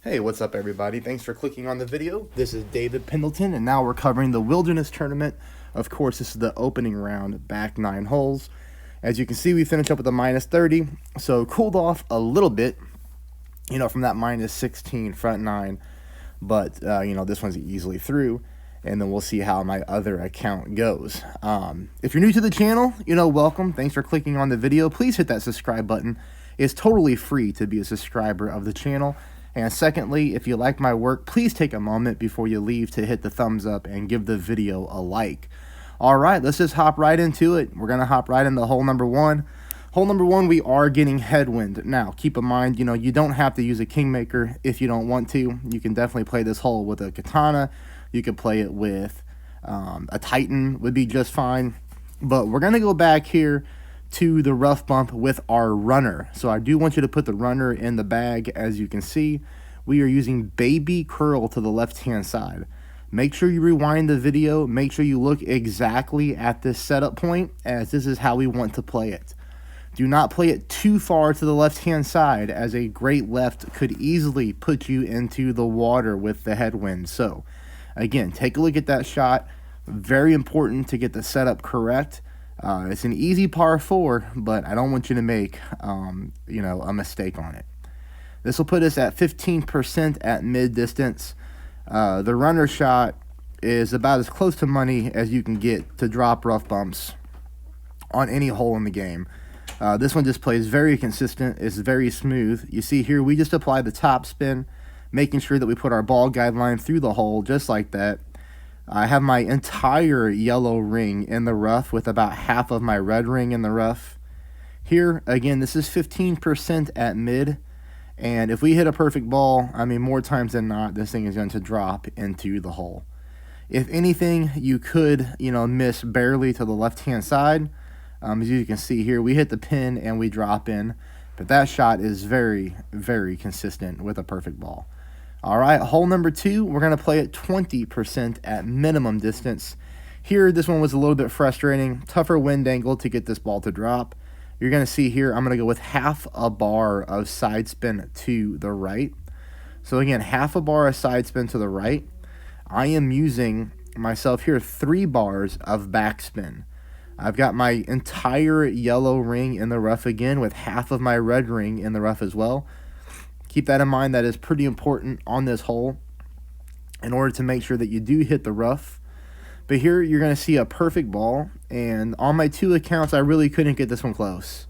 Hey, what's up everybody? Thanks for clicking on the video. This is David Pendleton, and now we're covering the Wilderness Tournament. Of course, this is the opening round, back 9 holes. As you can see, we finished up with a minus 30, so cooled off a little bit, from that minus 16 front 9. But, this one's easily through, and then we'll see how my other account goes. If you're new to the channel, welcome. Thanks for clicking on the video. Please hit that subscribe button. It's totally free to be a subscriber of the channel. And secondly, if you like my work, please take a moment before you leave to hit the thumbs up and give the video a like. All right, let's just hop right into it. We're going to hop right into hole number 1. Hole number 1, we are getting headwind. Now, keep in mind, you don't have to use a Kingmaker if you don't want to. You can definitely play this hole with a Katana. You could play it with a Titan would be just fine. But we're going to go back here to the rough bump with our runner. So I do want you to put the runner in the bag. As you can see, we are using baby curl to the left hand side. Make sure you rewind the video. Make sure you look exactly at this setup point, as this is how we want to play it. Do not play it too far to the left hand side, as a great left could easily put you into the water with the headwind. So again, take a look at that shot. Very important to get the setup correct. It's an easy par 4, but I don't want you to make, a mistake on it. This will put us at 15% at mid distance. The runner shot is about as close to money as you can get to drop rough bumps on any hole in the game. This one just plays very consistent. It's very smooth. You see here, we just apply the top spin, making sure that we put our ball guideline through the hole just like that. I have my entire yellow ring in the rough with about half of my red ring in the rough. Here, again, this is 15% at mid. And if we hit a perfect ball, more times than not, this thing is going to drop into the hole. If anything, you could, miss barely to the left-hand side. As you can see here, we hit the pin and we drop in. But that shot is very, very consistent with a perfect ball. All right, hole number 2, we're going to play at 20% at minimum distance. Here, this one was a little bit frustrating. Tougher wind angle to get this ball to drop. You're going to see here, I'm going to go with half a bar of side spin to the right. So again, half a bar of side spin to the right. I am using myself here 3 bars of backspin. I've got my entire yellow ring in the rough again with half of my red ring in the rough as well. Keep that in mind. That is pretty important on this hole in order to make sure that you do hit the rough. But here you're going to see a perfect ball, and on my 2 accounts I really couldn't get this one close.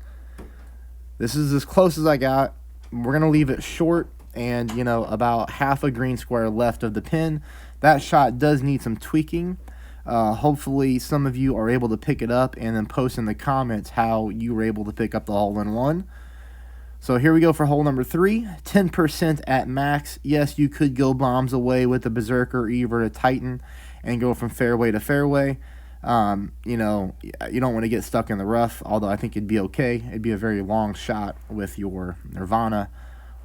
This is as close as I got. We're going to leave it short and about half a green square left of the pin. That shot does need some tweaking. Hopefully some of you are able to pick it up and then post in the comments how you were able to pick up the hole-in-one. So here we go for hole number 3, 10% at max. Yes, you could go bombs away with the Berserker, Evert, a Titan, and go from fairway to fairway. You don't want to get stuck in the rough, although I think it'd be okay. It'd be a very long shot with your Nirvana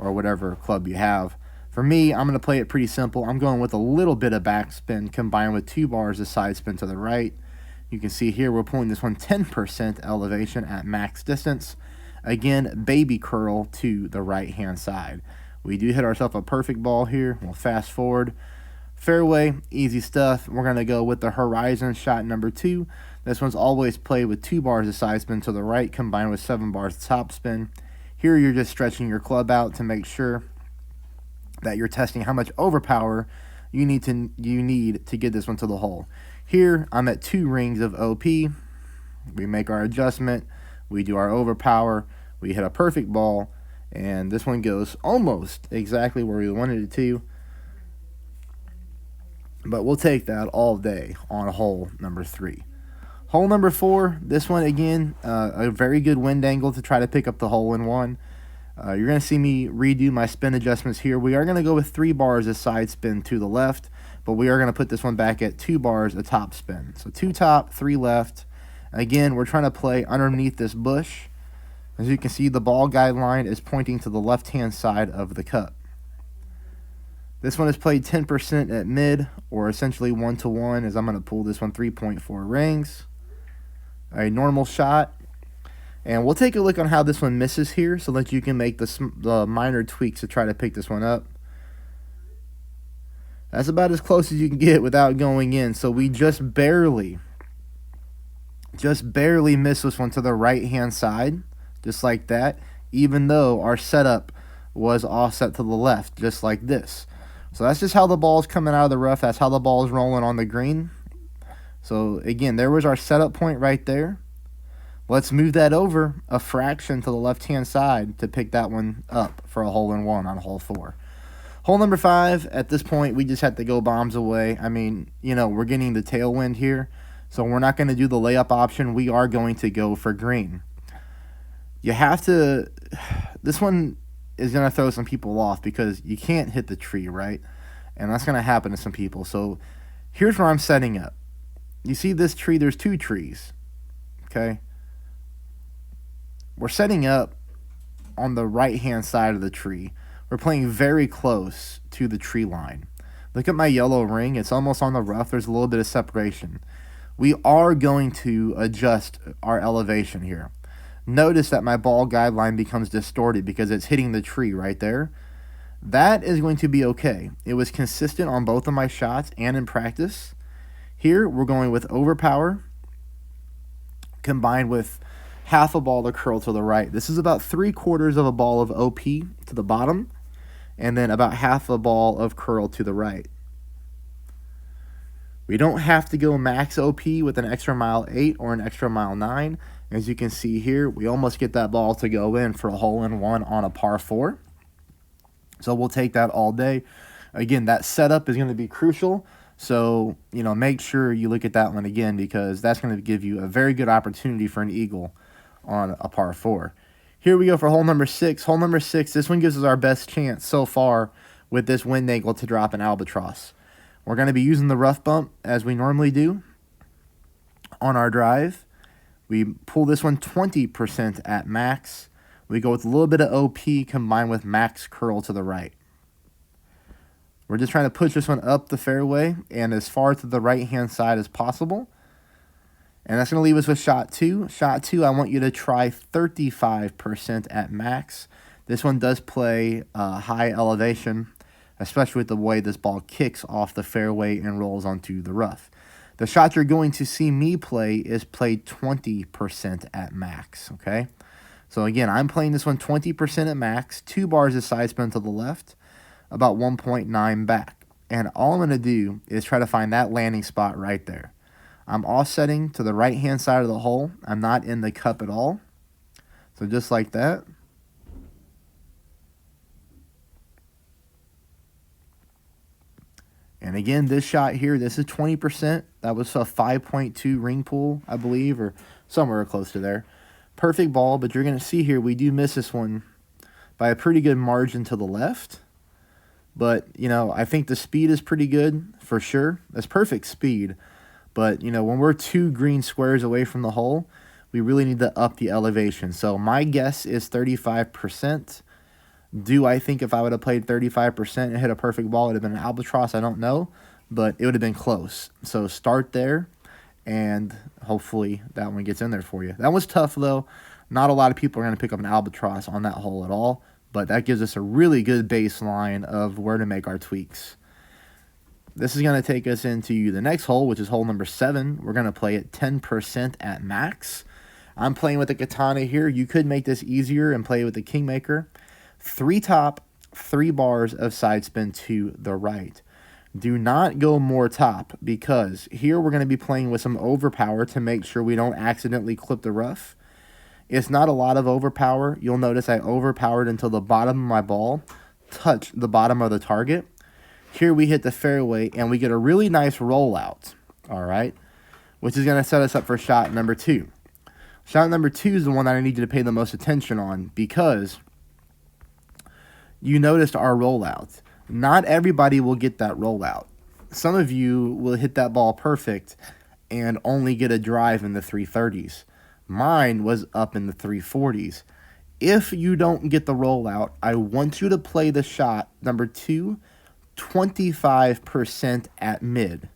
or whatever club you have. For me, I'm going to play it pretty simple. I'm going with a little bit of backspin combined with 2 bars of side spin to the right. You can see here we're pulling this one 10% elevation at max distance. Again, baby curl to the right-hand side. We do hit ourselves a perfect ball here. We'll fast forward. Fairway, easy stuff. We're going to go with the Horizon shot number 2. This one's always played with 2 bars of side spin to the right combined with 7 bars of top spin. Here you're just stretching your club out to make sure that you're testing how much overpower you need to get this one to the hole. Here, I'm at 2 rings of OP. We make our adjustment. We do our overpower, we hit a perfect ball, and this one goes almost exactly where we wanted it to. But we'll take that all day on hole number 3. Hole number 4, this one again, a very good wind angle to try to pick up the hole-in-one. You're going to see me redo my spin adjustments here. We are going to go with 3 bars of side spin to the left, but we are going to put this one back at 2 bars of top spin. So 2 top, 3 left. Again, we're trying to play underneath this bush. As you can see, the ball guideline is pointing to the left-hand side of the cup. This one is played 10% at mid, or essentially 1-to-1, as I'm going to pull this one 3.4 rings. A normal shot. And we'll take a look on how this one misses here so that you can make the minor tweaks to try to pick this one up. That's about as close as you can get without going in. So we just barely missed this one to the right-hand side, just like that, even though our setup was offset to the left, just like this. So that's just how the ball's coming out of the rough. That's how the ball's rolling on the green. So again, there was our setup point right there. Let's move that over a fraction to the left-hand side to pick that one up for a hole-in-one on hole 4. Hole number 5, at this point, we just had to go bombs away. I mean, you know, we're getting the tailwind here, so we're not going to do the layup option. We are going to go for green. You have to, this one is going to throw some people off because you can't hit the tree, right? And that's going to happen to some people. So here's where I'm setting up. You see this tree, there's 2 trees, okay? We're setting up on the right-hand side of the tree. We're playing very close to the tree line. Look at my yellow ring. It's almost on the rough. There's a little bit of separation. We are going to adjust our elevation here. Notice that my ball guideline becomes distorted because it's hitting the tree right there. That is going to be okay. It was consistent on both of my shots and in practice. Here, we're going with overpower combined with half a ball to curl to the right. This is about 3/4 of a ball of OP to the bottom, and then about half a ball of curl to the right. We don't have to go max OP with an extra mile 8 or an extra mile 9. As you can see here, we almost get that ball to go in for a hole-in-one on a par 4. So we'll take that all day. Again, that setup is going to be crucial. So, you know, make sure you look at that one again because that's going to give you a very good opportunity for an eagle on a par 4. Here we go for hole number 6. Hole number 6, this one gives us our best chance so far with this wind angle to drop an albatross. We're going to be using the rough bump as we normally do on our drive. We pull this one 20% at max. We go with a little bit of OP combined with max curl to the right. We're just trying to push this one up the fairway and as far to the right-hand side as possible. And that's going to leave us with shot 2. Shot 2, I want you to try 35% at max. This one does play high elevation, especially with the way this ball kicks off the fairway and rolls onto the rough. The shot you're going to see me play is played 20% at max, okay? So again, I'm playing this one 20% at max, 2 bars of side spin to the left, about 1.9 back. And all I'm going to do is try to find that landing spot right there. I'm offsetting to the right-hand side of the hole. I'm not in the cup at all. So just like that. And again, this shot here, this is 20%. That was a 5.2 ring pull, I believe, or somewhere close to there. Perfect ball, but you're going to see here we do miss this one by a pretty good margin to the left. But, you know, I think the speed is pretty good for sure. That's perfect speed. But, you know, when we're 2 green squares away from the hole, we really need to up the elevation. So my guess is 35%. Do I think if I would have played 35% and hit a perfect ball, it would have been an albatross? I don't know, but it would have been close. So start there, and hopefully that one gets in there for you. That was tough, though. Not a lot of people are going to pick up an albatross on that hole at all, but that gives us a really good baseline of where to make our tweaks. This is going to take us into the next hole, which is hole number 7. We're going to play it 10% at max. I'm playing with the Katana here. You could make this easier and play with the Kingmaker. 3 top, 3 bars of side spin to the right. Do not go more top because here we're going to be playing with some overpower to make sure we don't accidentally clip the rough. It's not a lot of overpower. You'll notice I overpowered until the bottom of my ball touched the bottom of the target. Here we hit the fairway and we get a really nice rollout, all right, which is going to set us up for shot number 2. Shot number 2 is the one that I need you to pay the most attention on because you noticed our rollout. Not everybody will get that rollout. Some of you will hit that ball perfect and only get a drive in the 330s. Mine was up in the 340s. If you don't get the rollout, I want you to play the shot number 2, 25% at mid.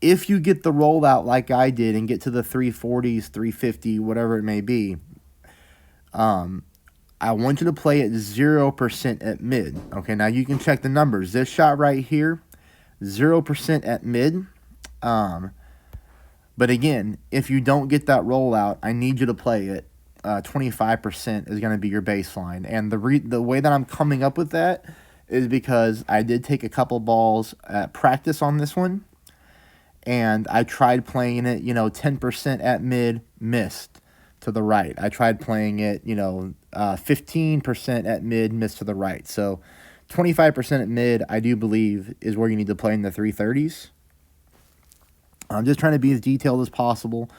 If you get the rollout like I did and get to the 340s, 350, whatever it may be, I want you to play at 0% at mid. Okay, now you can check the numbers. This shot right here, 0% at mid. But again, if you don't get that rollout, I need you to play it. 25% is going to be your baseline. And the way that I'm coming up with that is because I did take a couple balls at practice on this one. And I tried playing it, 10% at mid, missed to the right. I tried playing it, 15% at mid, missed to the right. So 25% at mid, I do believe, is where you need to play in the 330s. I'm just trying to be as detailed as possible.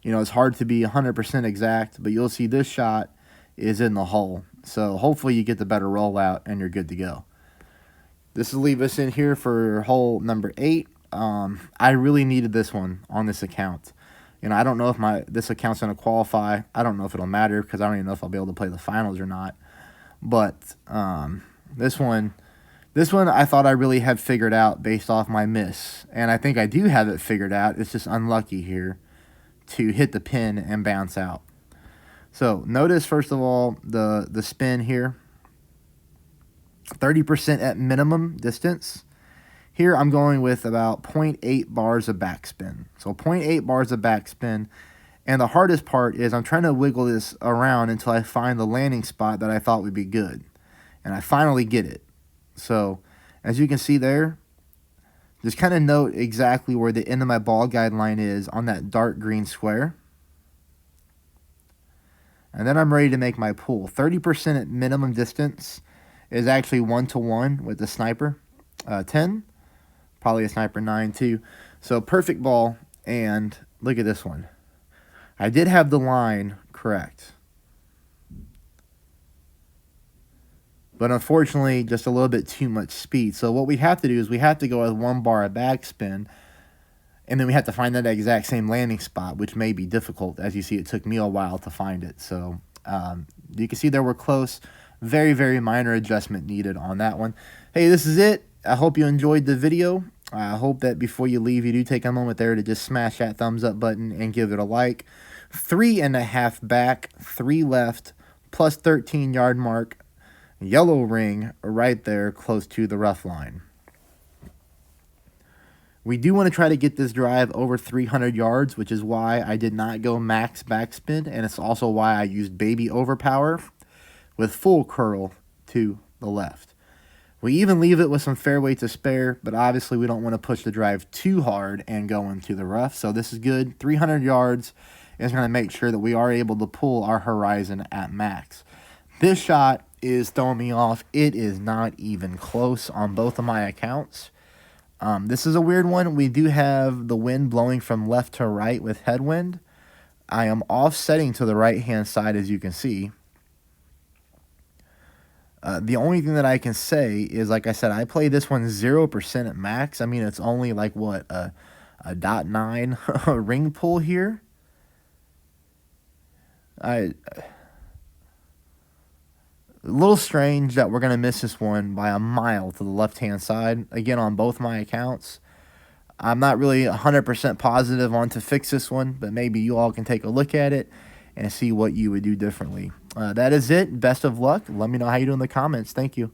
It's hard to be 100% exact, but you'll see this shot is in the hole. So hopefully you get the better rollout and you're good to go. This will leave us in here for hole number 8. I really needed this one on this account. I don't know if this account's going to qualify. I don't know if it'll matter because I don't even know if I'll be able to play the finals or not. But this one I thought I really had figured out based off my miss. And I think I do have it figured out. It's just unlucky here to hit the pin and bounce out. So notice, first of all, the spin here. 30% at minimum distance. Here I'm going with about 0.8 bars of backspin. So 0.8 bars of backspin. And the hardest part is I'm trying to wiggle this around until I find the landing spot that I thought would be good. And I finally get it. So as you can see there, just kind of note exactly where the end of my ball guide line is on that dark green square. And then I'm ready to make my pull. 30% at minimum distance is actually 1-to-1 with the sniper 10. Probably a sniper 9 too. So perfect ball. And look at this one. I did have the line correct. But unfortunately, just a little bit too much speed. So what we have to do is we have to go with 1 bar of backspin. And then we have to find that exact same landing spot, which may be difficult. As you see, it took me a while to find it. So you can see there we're close. Very, very minor adjustment needed on that one. Hey, this is it. I hope you enjoyed the video. I hope that before you leave, you do take a moment there to just smash that thumbs up button and give it a like. 3.5 back, 3 left, plus 13-yard mark. Yellow ring right there close to the rough line. We do want to try to get this drive over 300 yards, which is why I did not go max backspin, and it's also why I used baby overpower with full curl to the left. We even leave it with some fairway to spare, but obviously we don't want to push the drive too hard and go into the rough. So this is good. 300 yards is going to make sure that we are able to pull our horizon at max. This shot is throwing me off. It is not even close on both of my accounts. This is a weird one. We do have the wind blowing from left to right with headwind. I am offsetting to the right-hand side, as you can see. The only thing that I can say is, like I said, I play this one 0% at max. I mean, it's only like, what, a .9 ring pull here? A little strange that we're going to miss this one by a mile to the left-hand side. Again, on both my accounts. I'm not really 100% positive on to fix this one, but maybe you all can take a look at it and see what you would do differently. That is it. Best of luck. Let me know how you do in the comments. Thank you.